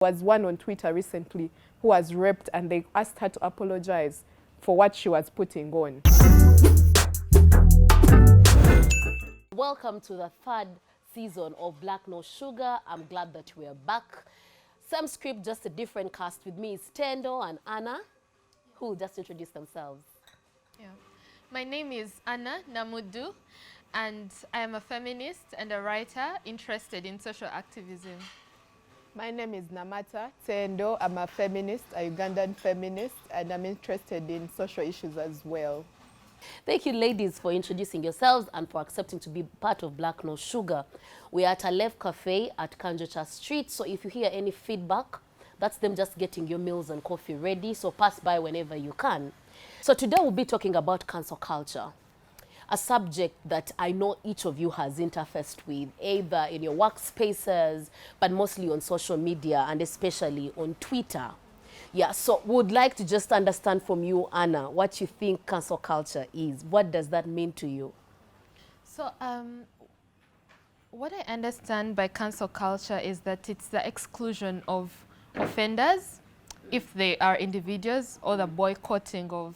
Was one on Twitter recently who was raped, and they asked her to apologize for what she was putting on. Welcome to the third season of Black No Sugar. I'm glad that we're back. Same script, just a different cast. With me is Tendo and Anna, who will just introduce themselves. Yeah. My name is Anna Namudu, and I am a feminist and a writer interested in social activism. My name is Namata Tendo. I'm a feminist, a Ugandan feminist, and I'm interested in social issues as well. Thank you, ladies, for introducing yourselves and for accepting to be part of Black No Sugar. We are at Aleph Cafe at Kanjocha Street, so if you hear any feedback, that's them just getting your meals and coffee ready, so pass by whenever you can. So today we'll be talking about cancel culture, a subject that I know each of you has interfaced with, either in your workspaces, but mostly on social media and especially on Twitter. Yeah, so would like to just understand from you, Anna, what you think cancel culture is. What does that mean to you? So what I understand by cancel culture is that it's the exclusion of offenders, if they are individuals, or the boycotting of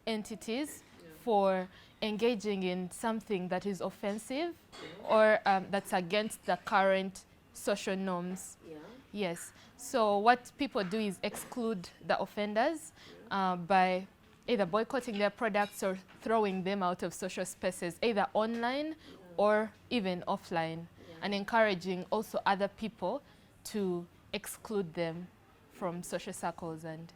entities for engaging in something that is offensive or that's against the current social norms. Yeah. Yes. So what people do is exclude the offenders by either boycotting their products or throwing them out of social spaces, either online or even offline, and encouraging also other people to exclude them from social circles and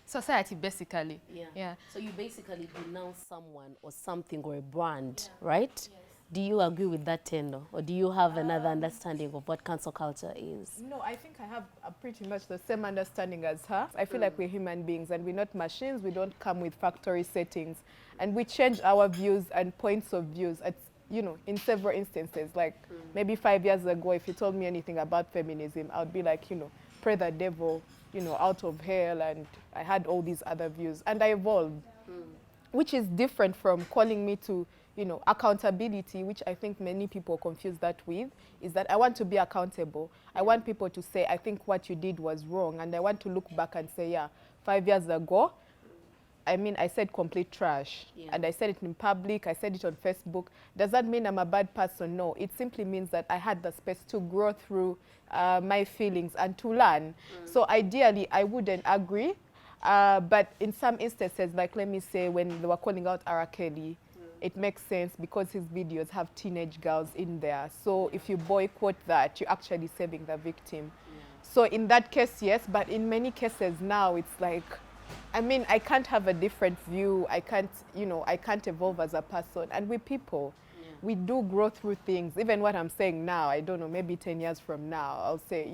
society, basically. Yeah. So you basically denounce someone or something or a brand, right? Yes. Do you agree with that, Tendo? Or do you have another understanding of what cancel culture is? No, I think I have pretty much the same understanding as her. I feel like we're human beings and we're not machines. We don't come with factory settings. And we change our views and points of views at, in several instances. Like maybe 5 years ago, if you told me anything about feminism, I would be like, pray the devil, out of hell. And I had all these other views. And I evolved, which is different from calling me to accountability, which I think many people confuse that with, is that I want to be accountable. I want people to say, I think what you did was wrong. And I want to look back and say, yeah, 5 years ago, I said complete trash. Yeah. And I said it in public. I said it on Facebook. Does that mean I'm a bad person? No. It simply means that I had the space to grow through my feelings and to learn. So ideally, I wouldn't agree. But in some instances, like let me say when they were calling out R. Kelly, it makes sense because his videos have teenage girls in there. So if you boycott that, you're actually saving the victim. Yeah. So in that case, yes, but in many cases now, it's like, I can't have a different view. I can't evolve as a person. And we're people. Yeah. We do grow through things. Even what I'm saying now, I don't know, maybe 10 years from now, I'll say,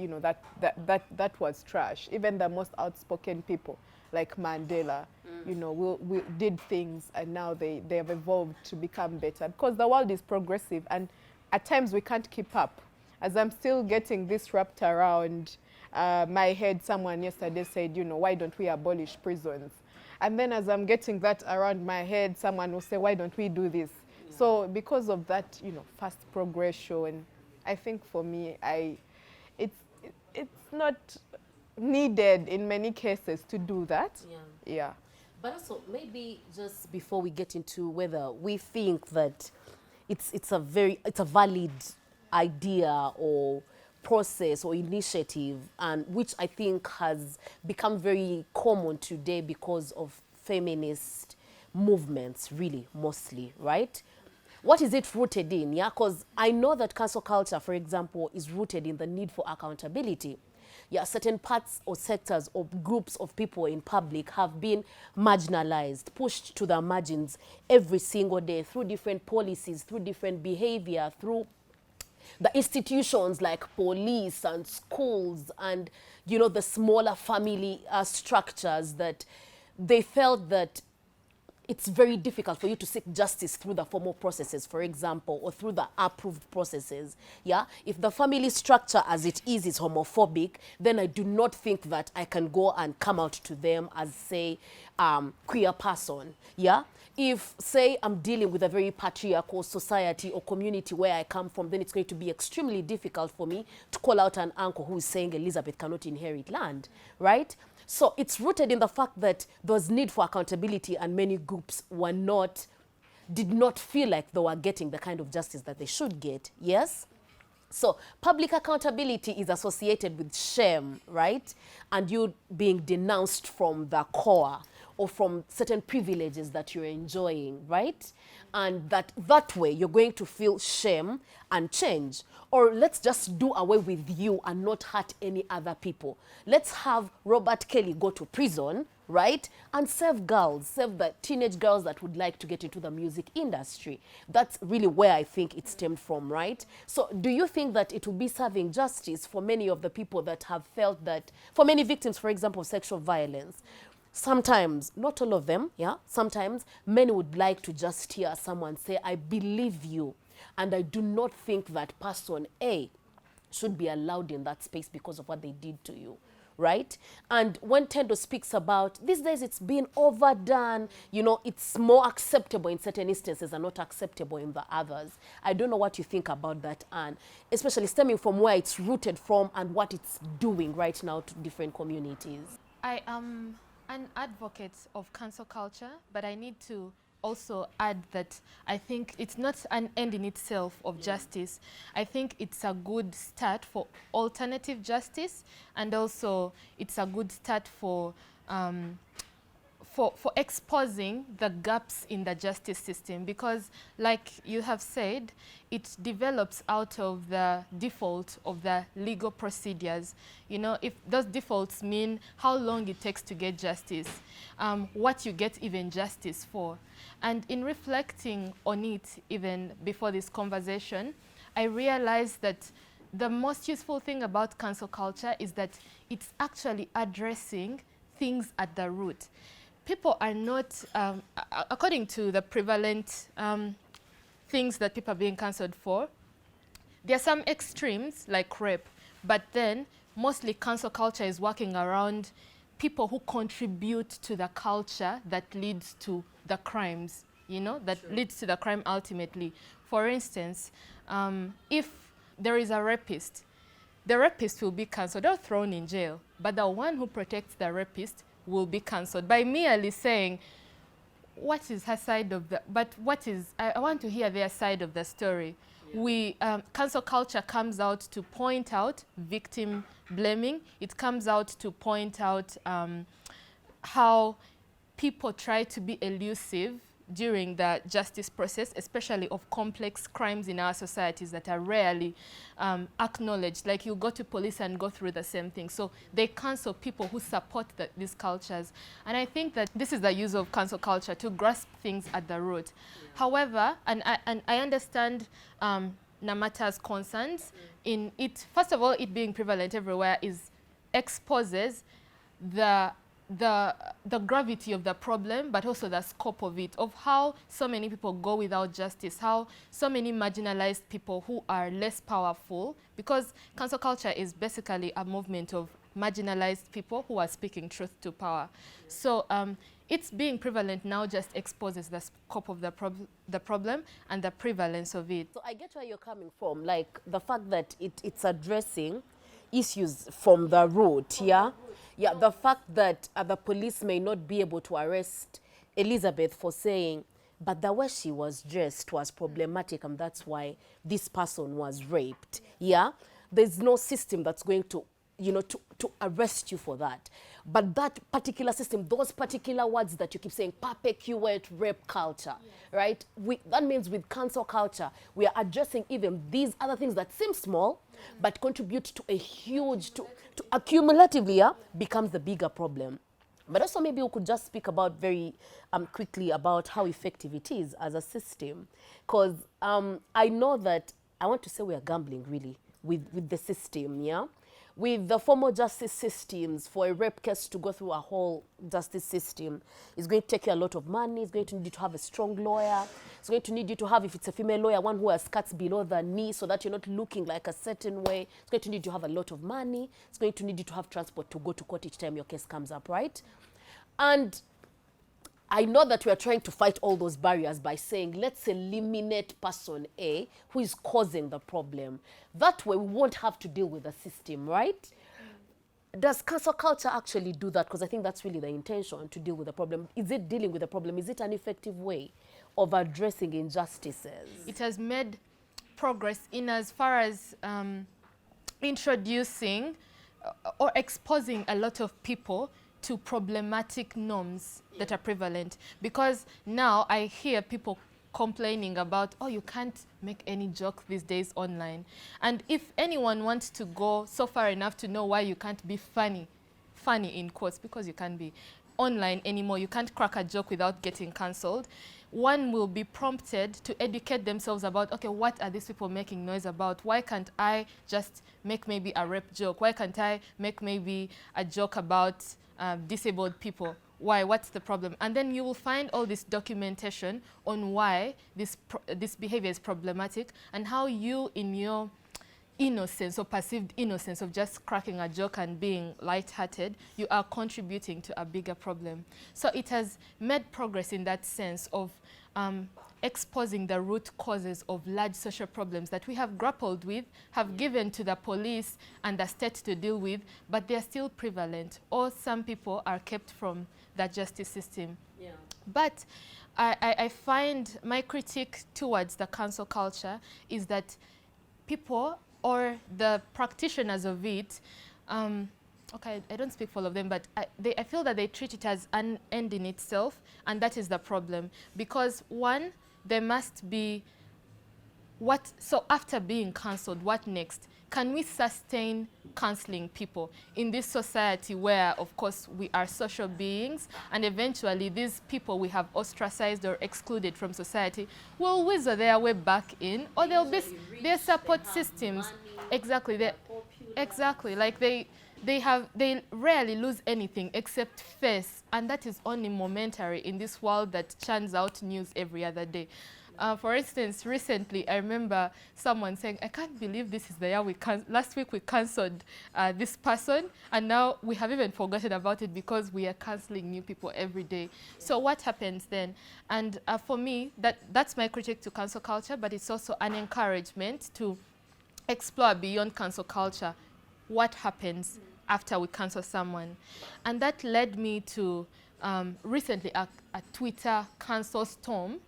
that was trash. Even the most outspoken people, like Mandela, we did things and now they have evolved to become better because the world is progressive and at times we can't keep up. As I'm still getting this wrapped around my head, someone yesterday said, why don't we abolish prisons? And then as I'm getting that around my head, someone will say, why don't we do this? Yeah. So because of that, fast progression, I think for me, it's not needed in many cases to do that. Yeah. But also maybe just before we get into whether we think that it's a valid idea or process or initiative, and which I think has become very common today because of feminist movements, really mostly, right? What is it rooted in? Yeah, because I know that cancel culture, for example, is rooted in the need for accountability. Yeah, certain parts or sectors or groups of people in public have been marginalized, pushed to the margins every single day through different policies, through different behavior, through the institutions like police and schools and, the smaller family structures that they felt that it's very difficult for you to seek justice through the formal processes, for example, or through the approved processes. Yeah, if the family structure as it is homophobic, then I do not think that I can go and come out to them as, say, queer person, yeah? If, say, I'm dealing with a very patriarchal society or community where I come from, then it's going to be extremely difficult for me to call out an uncle who is saying Elizabeth cannot inherit land, right? So it's rooted in the fact that there was need for accountability, and many groups did not feel like they were getting the kind of justice that they should get, yes? So public accountability is associated with shame, right? And you being denounced from the core or from certain privileges that you're enjoying, right? And that way you're going to feel shame and change. Or let's just do away with you and not hurt any other people. Let's have Robert Kelly go to prison, right? And save the teenage girls that would like to get into the music industry. That's really where I think it stemmed from, right? So do you think that it will be serving justice for many of the people that have felt that, for many victims, for example, of sexual violence, sometimes, not all of them, yeah, sometimes many would like to just hear someone say, I believe you, and I do not think that person A should be allowed in that space because of what they did to you, right? And when Tendo speaks about, these days it's been overdone, you know, it's more acceptable in certain instances and not acceptable in the others. I don't know what you think about that, Anne, especially stemming from where it's rooted from and what it's doing right now to different communities. I am an advocate of cancel culture, but I need to also add that I think it's not an end in itself of justice. I think it's a good start for alternative justice, and also it's a good start for exposing the gaps in the justice system, because like you have said, it develops out of the default of the legal procedures. You know, if those defaults mean how long it takes to get justice, what you get even justice for. And in reflecting on it even before this conversation, I realized that the most useful thing about cancel culture is that it's actually addressing things at the root. People are not, according to the prevalent things that people are being cancelled for, there are some extremes like rape, but then mostly cancel culture is working around people who contribute to the culture that leads to the crimes, you know, that leads to the crime ultimately. For instance, if there is a rapist, the rapist will be cancelled or thrown in jail, but the one who protects the rapist will be cancelled by merely saying, what is her side of the, but what is, I want to hear their side of the story. Yeah. Cancel culture comes out to point out victim blaming. It comes out to point out how people try to be elusive during the justice process, especially of complex crimes in our societies that are rarely acknowledged. Like you go to police and go through the same thing. So they cancel people who support these cultures. And I think that this is the use of cancel culture to grasp things at the root. Yeah. However, and I understand Namata's concerns in it. First of all, it being prevalent everywhere exposes the gravity of the problem, but also the scope of it, of how so many people go without justice, how so many marginalized people who are less powerful, because cancel culture is basically a movement of marginalized people who are speaking truth to power. So it's being prevalent now just exposes the scope of the problem and the prevalence of it. So I get where you're coming from, like the fact that it's addressing issues from the root, yeah? Yeah, the fact that the police may not be able to arrest Elizabeth for saying, but the way she was dressed was problematic and that's why this person was raped. Yeah, there's no system that's going to, you know, to arrest you for that. But that particular system, those particular words that you keep saying, perpetuate rape culture, right? That means with cancel culture, we are addressing even these other things that seem small, but contribute to a huge, to accumulatively, yeah, becomes the bigger problem. But also maybe we could just speak about very quickly about how effective it is as a system. Because I know that, I want to say we are gambling really with the system, yeah? With the formal justice systems, for a rape case to go through a whole justice system, it's going to take you a lot of money. It's going to need you to have a strong lawyer. It's going to need you to have, if it's a female lawyer, one who has skirts below the knee so that you're not looking like a certain way. It's going to need you to have a lot of money. It's going to need you to have transport to go to court each time your case comes up, right? And I know that we are trying to fight all those barriers by saying, let's eliminate person A who is causing the problem. That way we won't have to deal with the system, right? Does cancel culture actually do that? Because I think that's really the intention, to deal with the problem. Is it dealing with the problem? Is it an effective way of addressing injustices? It has made progress in as far as introducing or exposing a lot of people to problematic norms that are prevalent. Because now I hear people complaining about, oh, you can't make any joke these days online. And if anyone wants to go so far enough to know why you can't be funny in quotes, because you can't be online anymore, you can't crack a joke without getting cancelled, one will be prompted to educate themselves about, okay, what are these people making noise about? Why can't I just make maybe a rape joke? Why can't I make maybe a joke about disabled people? Why? What's the problem? And then you will find all this documentation on why this behavior is problematic, and how you, in your innocence or perceived innocence of just cracking a joke and being lighthearted, you are contributing to a bigger problem. So it has made progress in that sense of exposing the root causes of large social problems that we have grappled with, have given to the police and the state to deal with, but they're still prevalent, or some people are kept from the justice system. Yeah. But I find my critique towards the cancel culture is that people or the practitioners of it, okay, I don't speak for all of them, but I feel that they treat it as an end in itself, and that is the problem. Because one, there must be so after being cancelled, what next? Can we sustain cancelling people in this society where, of course, we are social beings, and eventually these people we have ostracized or excluded from society will wither their way back in, or they'll be their support systems. Exactly. Exactly. Like they rarely lose anything except face, and that is only momentary in this world that churns out news every other day. For instance, recently I remember someone saying, I can't believe this is the year last week we cancelled this person, and now we have even forgotten about it because we are cancelling new people every day. So what happens then? And for me, that's my critique to cancel culture, but it's also an encouragement to explore beyond cancel culture. What happens after we cancel someone? And that led me to recently a Twitter cancel storm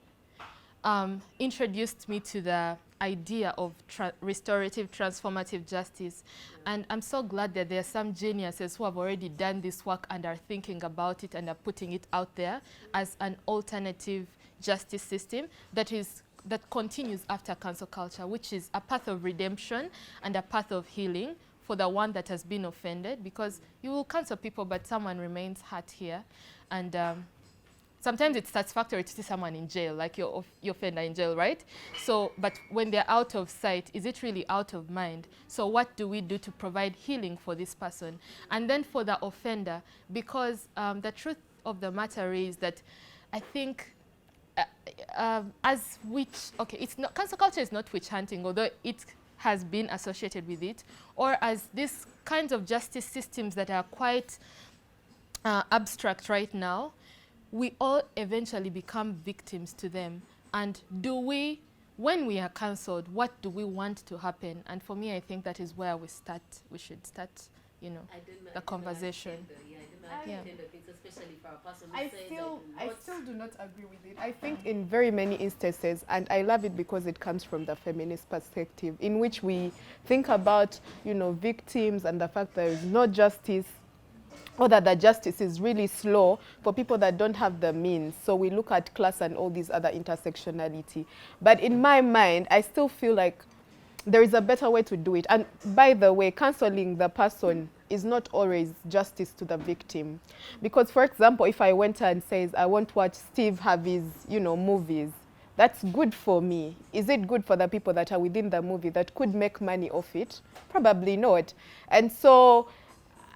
introduced me to the idea of restorative transformative justice. And I'm so glad that there are some geniuses who have already done this work and are thinking about it and are putting it out there as an alternative justice system that continues after cancel culture, which is a path of redemption and a path of healing for the one that has been offended, because you will cancel people, but someone remains hurt here. And sometimes it's satisfactory to see someone in jail, like your offender in jail, right? So, but when they're out of sight, is it really out of mind? So what do we do to provide healing for this person? And then for the offender, because the truth of the matter is that I think it's not, cancel culture is not witch hunting, although it has been associated with it, or as these kinds of justice systems that are quite abstract right now, we all eventually become victims to them. And when we are cancelled, what do we want to happen? And for me, I think that is where we should start, the conversation. Especially for a person I still do not agree with it. I think in very many instances, and I love it because it comes from the feminist perspective, in which we think about, victims and the fact there is no justice, or that the justice is really slow for people that don't have the means. So we look at class and all these other intersectionality. But in my mind, I still feel like there is a better way to do it. And by the way, cancelling the person is not always justice to the victim. Because, for example, if I went and says, I won't watch Steve Harvey's, movies, that's good for me. Is it good for the people that are within the movie that could make money off it? Probably not. And so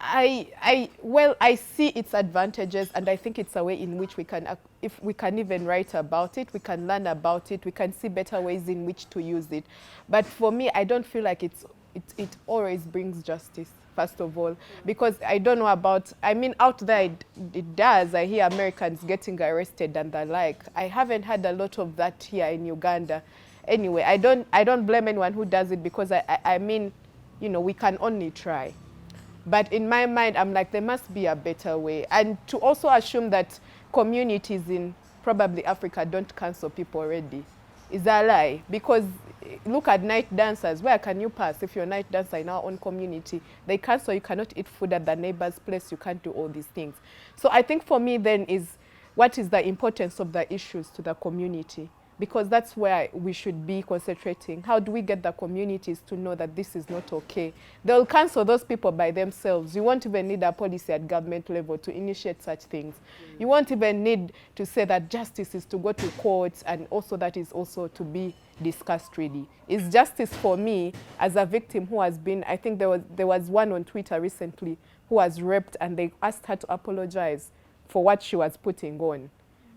I see its advantages, and I think it's a way in which we can, if we can even write about it, we can learn about it, we can see better ways in which to use it. But for me, I don't feel like it always brings justice. first of all, because I don't know about, I mean, out there it does. I hear Americans getting arrested and the like. I haven't had a lot of that here in Uganda. Anyway, I don't blame anyone who does it, because I mean, you know, we can only try. But in my mind, I'm like, there must be a better way. And to also assume that communities in probably Africa don't cancel people already is a lie. Because look at night dancers. Where can you pass if you're a night dancer in our own community? They cancel, you cannot eat food at the neighbor's place, you can't do all these things. So I think for me then is, what is the importance of the issues to the community? Because that's where we should be concentrating. How do we get the communities to know that this is not okay? They'll cancel those people by themselves. You won't even need a policy at government level to initiate such things. You won't even need to say that justice is to go to courts, and also that is also to be discussed really. Is justice for me as a victim who has been, I think there was one on Twitter recently who was raped, and they asked her to apologize for what she was putting on.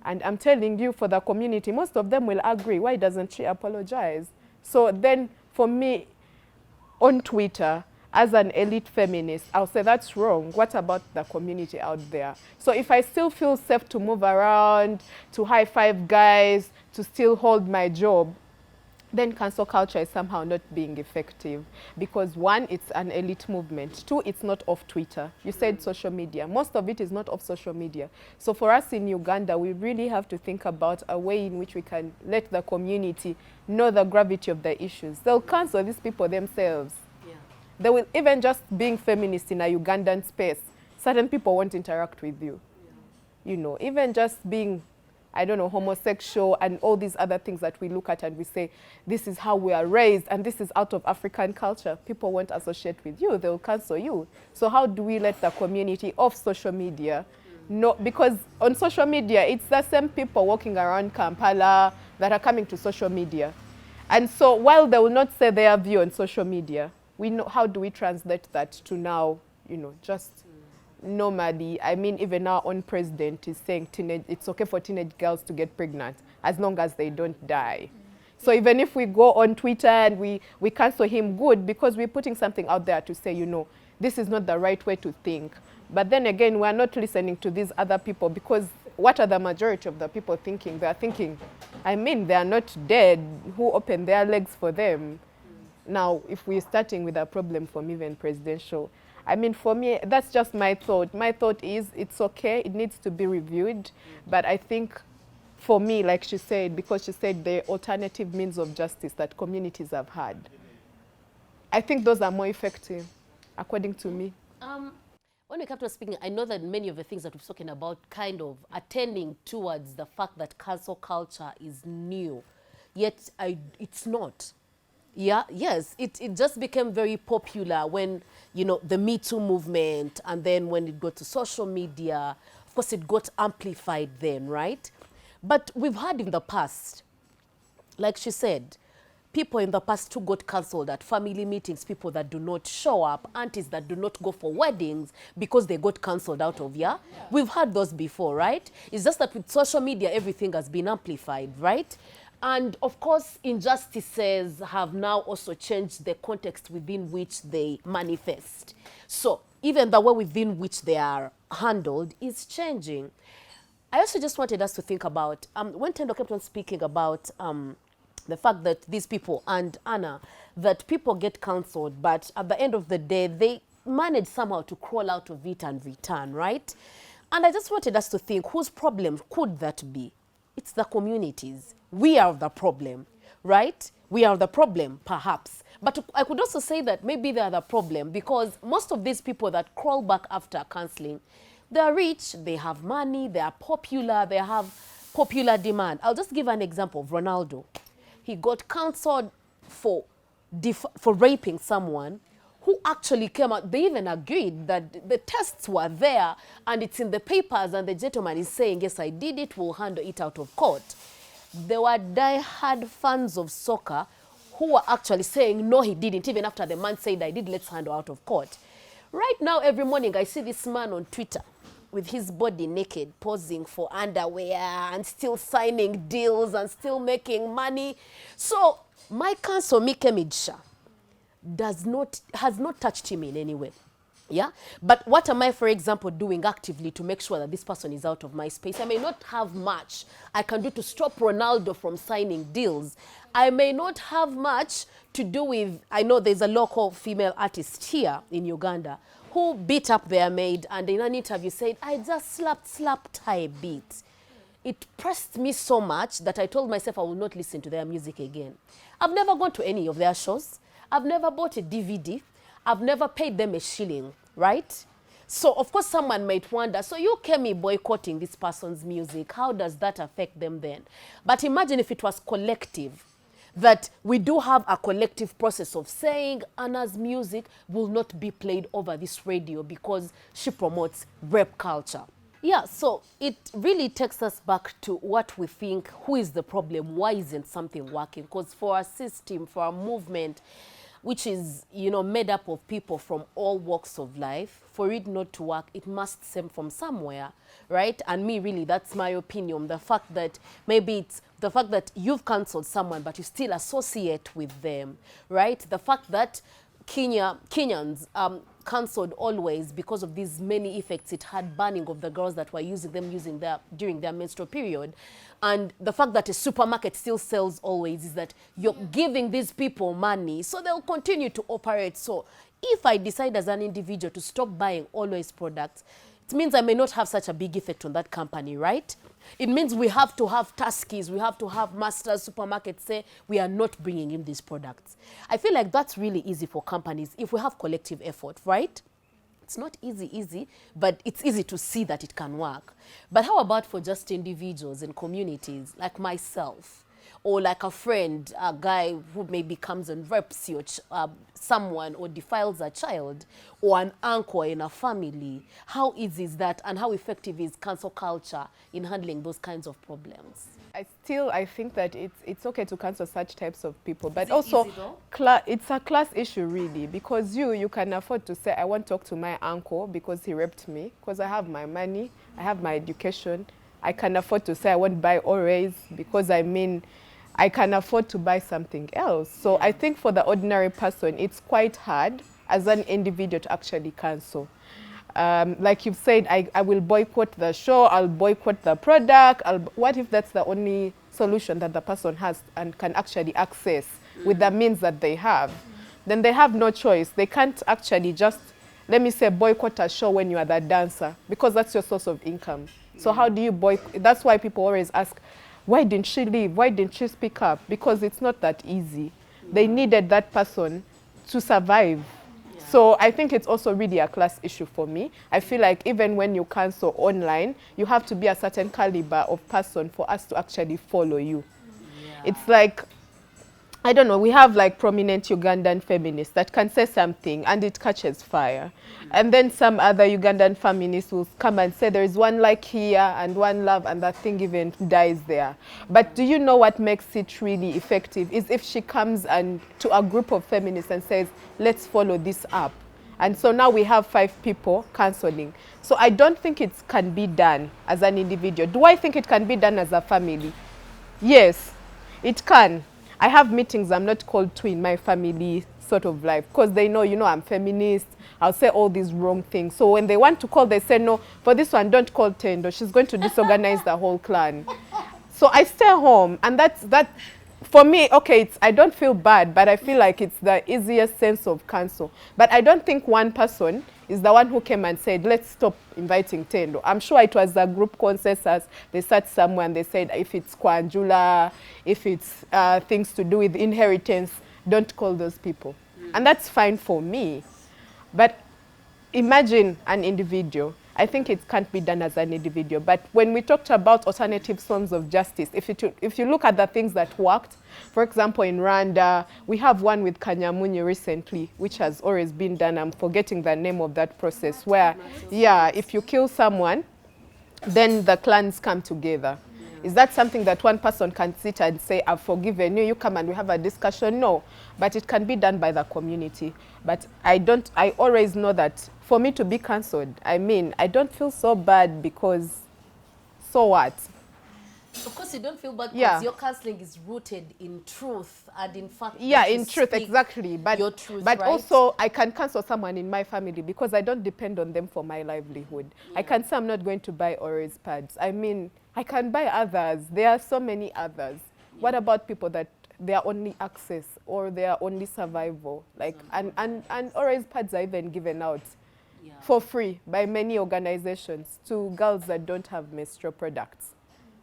And I'm telling you, for the community, most of them will agree. Why doesn't she apologize? So then for me, on Twitter, as an elite feminist, I'll say that's wrong. What about the community out there? So if I still feel safe to move around, to high five guys, to still hold my job, then cancel culture is somehow not being effective. Because one, it's an elite movement. Two, it's not off Twitter. You said social media. Most of it is not off social media. So for us in Uganda, we really have to think about a way in which we can let the community know the gravity of the issues. They'll cancel these people themselves. Yeah. They will, even just being feminist in a Ugandan space, certain people won't interact with you. Yeah. You know, even just being, I don't know, homosexual and all these other things that we look at and we say, this is how we are raised and this is out of African culture. People won't associate with you, they'll cancel you. So how do we let the community off social media? No, because on social media, it's the same people walking around Kampala that are coming to social media. And so while they will not say their view on social media, we know, how do we translate that to now, you know, just normally, I mean, even our own president is saying it's okay for teenage girls to get pregnant as long as they don't die. So even if we go on Twitter and we cancel him, good, because we're putting something out there to say, you know, this is not the right way to think. But then again, we're not listening to these other people, because what are the majority of the people thinking? They're thinking, I mean, they're not dead. Who opened their legs for them? Now, if we're starting with a problem from even presidential, I mean, for me, that's just my thought. My thought is it's okay, it needs to be reviewed. But I think for me, like she said, because she said the alternative means of justice that communities have had, I think those are more effective, according to me. When we come to speaking, I know that many of the things that we've spoken about kind of attending towards the fact that cancel culture is new, yet it's not. Yeah, yes, it just became very popular when, you know, the Me Too movement, and then when it got to social media, of course it got amplified then, right? But we've had in the past, like she said, people in the past who got cancelled at family meetings, people that do not show up, aunties that do not go for weddings because they got cancelled out of, yeah? We've had those before, right? It's just that with social media, everything has been amplified, right? And of course, injustices have now also changed the context within which they manifest. So even the way within which they are handled is changing. I also just wanted us to think about, when Tendo kept on speaking about the fact that these people, and Anna, that people get cancelled, but at the end of the day, they manage somehow to crawl out of it and return, right? And I just wanted us to think, whose problem could that be? It's the communities. We are the problem, right? We are the problem, perhaps. But I could also say that maybe they are the problem, because most of these people that crawl back after counseling, they are rich, they have money, they are popular, they have popular demand. I'll just give an example of Ronaldo. He got counseled for raping someone who actually came out. They even agreed that the tests were there and it's in the papers, and the gentleman is saying, yes, I did it, we'll handle it out of court. There were die-hard fans of soccer who were actually saying, no, he didn't, even after the man said, I did, let's handle out of court. Right now, every morning, I see this man on Twitter with his body naked, posing for underwear and still signing deals and still making money. So my counsel, Mike Midsha, has not touched him in any way. Yeah, but what am I, for example, doing actively to make sure that this person is out of my space? I may not have much I can do to stop Ronaldo from signing deals. I may not have much to do with, I know there's a local female artist here in Uganda who beat up their maid, and in an interview said, I just slapped her a bit. It pressed me so much that I told myself I will not listen to their music again. I've never gone to any of their shows. I've never bought a DVD. I've never paid them a shilling, right? So, of course, someone might wonder, so you came in boycotting this person's music. How does that affect them then? But imagine if it was collective, that we do have a collective process of saying Anna's music will not be played over this radio because she promotes rap culture. Yeah, so it really takes us back to what we think, who is the problem, why isn't something working? Because for our system, for our movement, which is, you know, made up of people from all walks of life, for it not to work, it must stem from somewhere, right? And me, really, that's my opinion. The fact that maybe it's the fact that you've cancelled someone, but you still associate with them, right? The fact that Kenyans cancelled Always because of these many effects it had, banning of the girls that were using during their menstrual period. And the fact that a supermarket still sells Always is that you're giving these people money, so they'll continue to operate. So if I decide as an individual to stop buying Always products, it means I may not have such a big effect on that company, right? It means we have to have Tuskies, we have to have Masters supermarkets say we are not bringing in these products. I feel like that's really easy for companies if we have collective effort, right? It's not easy, but it's easy to see that it can work. But how about for just individuals and communities like myself? Or like a friend, a guy who maybe comes and rapes someone or defiles a child, or an uncle in a family. How easy is that, and how effective is cancel culture in handling those kinds of problems? I think that it's okay to cancel such types of people, but Is it also easy though? it's a class issue really, because you can afford to say I won't talk to my uncle because he raped me, because I have my money, I have my education. I can afford to say I won't buy Always because I can afford to buy something else. So I think for the ordinary person, it's quite hard as an individual to actually cancel. Like you've said, I will boycott the show, I'll boycott the product. What if that's the only solution that the person has and can actually access with the means that they have? Then they have no choice. They can't actually just, let me say, boycott a show when you are the dancer, because that's your source of income. So how do you boycott? That's why people always ask, why didn't she leave? Why didn't she speak up? Because it's not that easy. They needed that person to survive. So I think it's also really a class issue for me. I feel like even when you cancel online, you have to be a certain caliber of person for us to actually follow you. It's like, I don't know, we have like prominent Ugandan feminists that can say something and it catches fire. And then some other Ugandan feminists will come and say there is one like here and one love, and that thing even dies there. But do you know what makes it really effective is if she comes and to a group of feminists and says, let's follow this up. And so now we have 5 people cancelling. So I don't think it can be done as an individual. Do I think it can be done as a family? Yes, it can. I have meetings I'm not called to in my family sort of life, because they know, you know, I'm feminist. I'll say all these wrong things. So when they want to call, they say, no, for this one, don't call Tendo. She's going to disorganize the whole clan. So I stay home, and that for me, okay, I don't feel bad, but I feel like it's the easiest sense of cancel. But I don't think one person is the one who came and said, let's stop inviting Tendo. I'm sure it was a group consensus. They sat somewhere and they said, if it's Kwanjula, if it's things to do with inheritance, don't call those people. And that's fine for me. But imagine an individual. I think it can't be done as an individual. But when we talked about alternative forms of justice, if you look at the things that worked, for example, in Rwanda, we have one with Kanyamunyu recently, which has always been done. I'm forgetting the name of that process, where, yeah, if you kill someone, then the clans come together. Is that something that one person can sit and say, I've forgiven you, you come and we have a discussion? No, but it can be done by the community. But I always know that for me to be cancelled, I mean, I don't feel so bad, because so what? Of course, you don't feel bad because Yeah. your counseling is rooted in truth and in fact. Yeah, that you in truth, speak exactly. But your truth, but right? also I can counsel someone in my family because I don't depend on them for my livelihood. I can say I'm not going to buy Oreos pads. I mean, I can buy others. There are so many others. What about people that their only access or their only survival? Like and Oreos pads are even given out Yeah. for free by many organizations to girls that don't have menstrual products.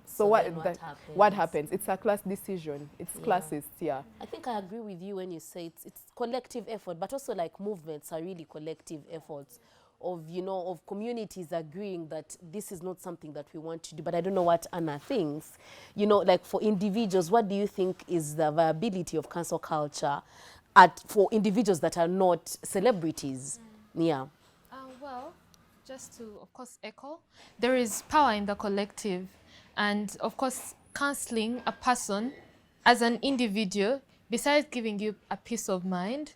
So, then what what happens? happens? It's a class decision. It's Yeah. classist, yeah. I think I agree with you when you say it's collective effort, but also like movements are really collective efforts of, you know, of communities agreeing that this is not something that we want to do. But I don't know what Anna thinks. You know, like for individuals, what do you think is the viability of cancel culture for individuals that are not celebrities? Yeah. Well, just to, of course, echo, there is power in the collective. And, of course, counseling a person as an individual, besides giving you a peace of mind,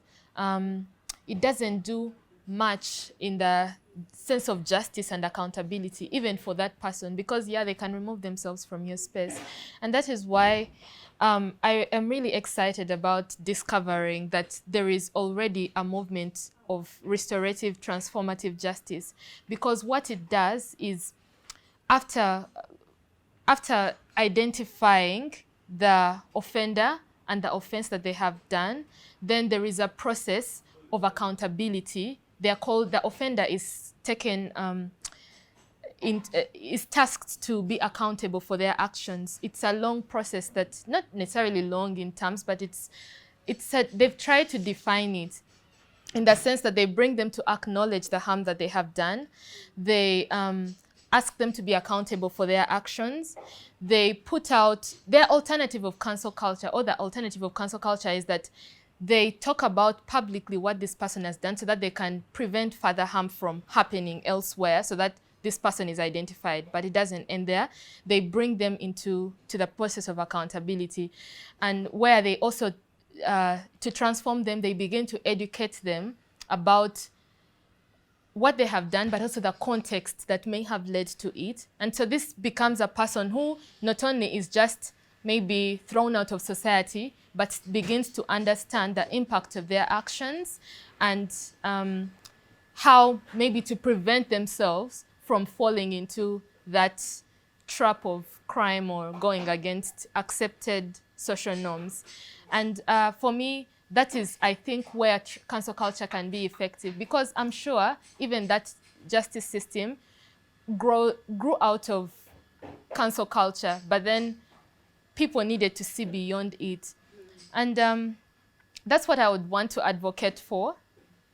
it doesn't do much in the sense of justice and accountability, even for that person, because, yeah, they can remove themselves from your space. And that is why I am really excited about discovering that there is already a movement of restorative, transformative justice, because what it does is after identifying the offender and the offense that they have done, then there is a process of accountability. They are called, the offender is taken, is tasked to be accountable for their actions. It's a long process that's not necessarily long in terms, but they've tried to define it in the sense that they bring them to acknowledge the harm that they have done. They ask them to be accountable for their actions. They put out their alternative of cancel culture, or the alternative of cancel culture is that they talk about publicly what this person has done so that they can prevent further harm from happening elsewhere, so that this person is identified. But it doesn't end there. They bring them to the process of accountability, and where they also, to transform them, they begin to educate them about what they have done, but also the context that may have led to it. And so this becomes a person who not only is just maybe thrown out of society, but begins to understand the impact of their actions and how maybe to prevent themselves from falling into that trap of crime or going against accepted social norms. And for me, that is, I think, where cancel culture can be effective, because I'm sure even that justice system grew out of cancel culture, but then people needed to see beyond it. And that's what I would want to advocate for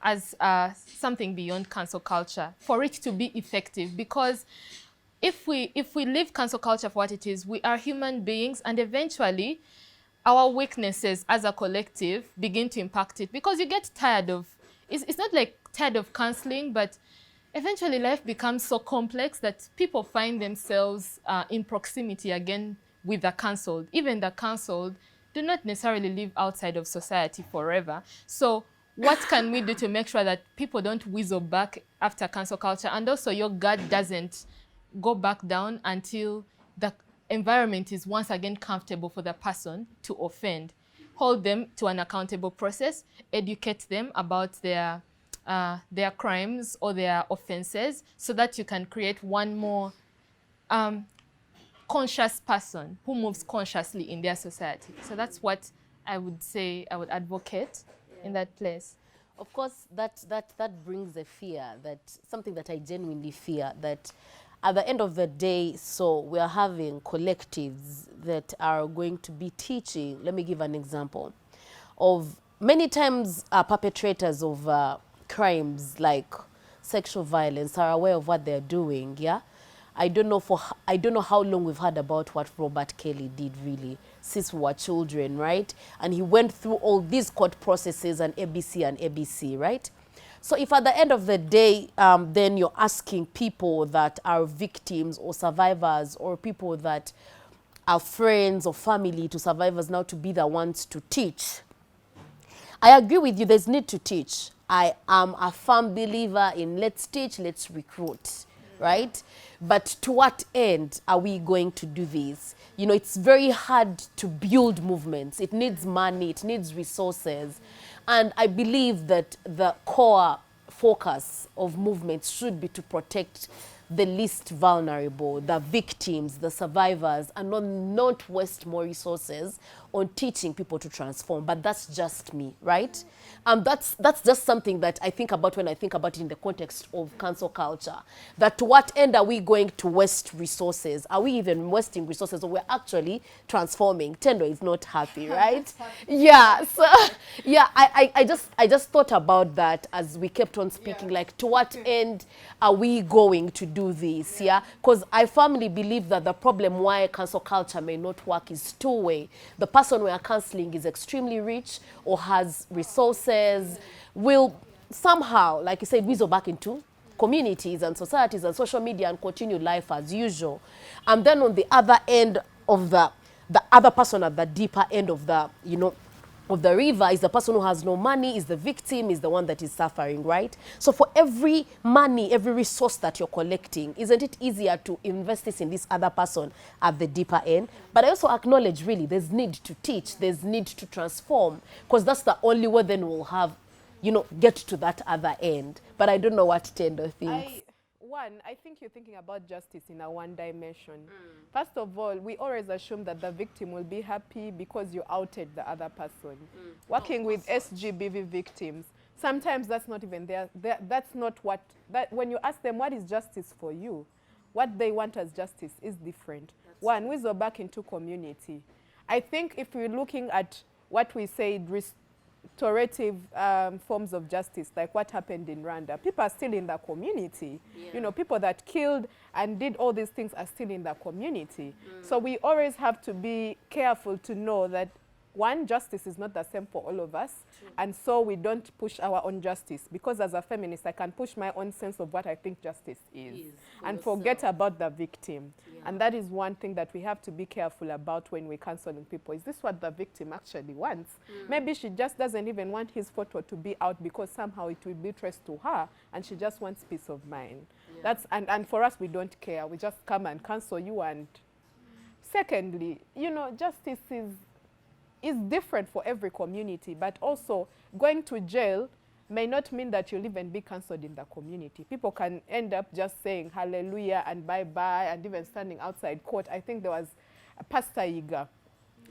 as something beyond cancel culture, for it to be effective. Because if we leave cancel culture for what it is, we are human beings, and eventually our weaknesses as a collective begin to impact it, because you get tired of, it's not like tired of counseling, but eventually life becomes so complex that people find themselves in proximity again with the cancelled. Even the cancelled do not necessarily live outside of society forever. So what can we do to make sure that people don't weasel back after cancel culture, and also your guard doesn't go back down until the environment is once again comfortable for the person to offend? Hold them to an accountable process, educate them about their crimes or their offenses, so that you can create one more conscious person who moves consciously in their society. So that's what I would say I would advocate in that place. Of course, that brings a fear, that something that I genuinely fear, that at the end of the day, so we are having collectives that are going to be teaching. Let me give an example of many times perpetrators of crimes like sexual violence are aware of what they're doing. Yeah, I don't know how long we've heard about what Robert Kelly did, really, since we were children, right? And he went through all these court processes and ABC, right? So if at the end of the day, then you're asking people that are victims or survivors, or people that are friends or family to survivors, now to be the ones to teach. I agree with you, there's need to teach. I am a firm believer in let's teach, let's recruit, right? But to what end are we going to do this? You know, it's very hard to build movements. It needs money, it needs resources. And I believe that the core focus of movements should be to protect the least vulnerable, the victims, the survivors, and not waste more resources on teaching people to transform. But that's just me, right? That's just something that I think about when I think about it in the context of cancel culture. That to what end are we going to waste resources? Are we even wasting resources, or we're actually transforming? Tendo is not happy, right? Yeah. So yeah, I just thought about that as we kept on speaking. Like, to what end are we going to do this? Yeah, because I firmly believe that the problem why cancel culture may not work is two-way. The person we are canceling is extremely rich or has resources, will somehow, like you said, weasel back into communities and societies and social media and continue life as usual. And then on the other end of the other person at the deeper end of the, you know, of the river is the person who has no money, is the victim, is the one that is suffering, right? So for every money, every resource that you're collecting, isn't it easier to invest this in this other person at the deeper end? But I also acknowledge, really, there's need to teach, there's need to transform, because that's the only way then we'll have, you know, get to that other end. But I don't know what Tendo thinks. I think you're thinking about justice in a one dimension. First of all, we always assume that the victim will be happy because you outed the other person. Working with SGBV victims, sometimes that's not even there. That's not what, when you ask them what is justice for you, what they want as justice is different. One, we go back into community. I think if we're looking at what we said, restorative forms of justice, like what happened in Rwanda, people are still in the community. You know, people that killed and did all these things are still in the community. So we always have to be careful to know that, one, justice is not the same for all of us. And so we don't push our own justice, because as a feminist, I can push my own sense of what I think justice is and forget about the victim. And that is one thing that we have to be careful about when we're canceling people. Is this what the victim actually wants? Maybe she just doesn't even want his photo to be out because somehow it will be traced to her, and she just wants peace of mind. That's, and for us, we don't care. We just come and cancel you. And secondly, you know, justice is different for every community, but also going to jail may not mean that you'll even be cancelled in the community. People can end up just saying hallelujah and bye-bye and even standing outside court. I think there was Pastor Iga,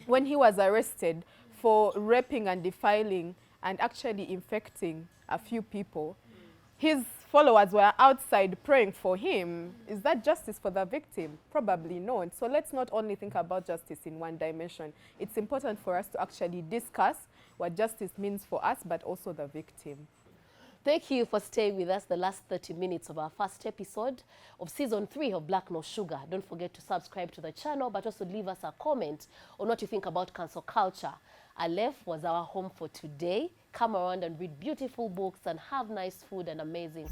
when he was arrested for raping and defiling and actually infecting a few people, his followers were outside praying for him. Is that justice for the victim? Probably not. So let's not only think about justice in one dimension. It's important for us to actually discuss what justice means for us, but also the victim. Thank you for staying with us the last 30 minutes of our first episode of Season 3 of Black No Sugar. Don't forget to subscribe to the channel, but also leave us a comment on what you think about cancel culture. Aleph was our home for today. Come around and read beautiful books and have nice food and amazing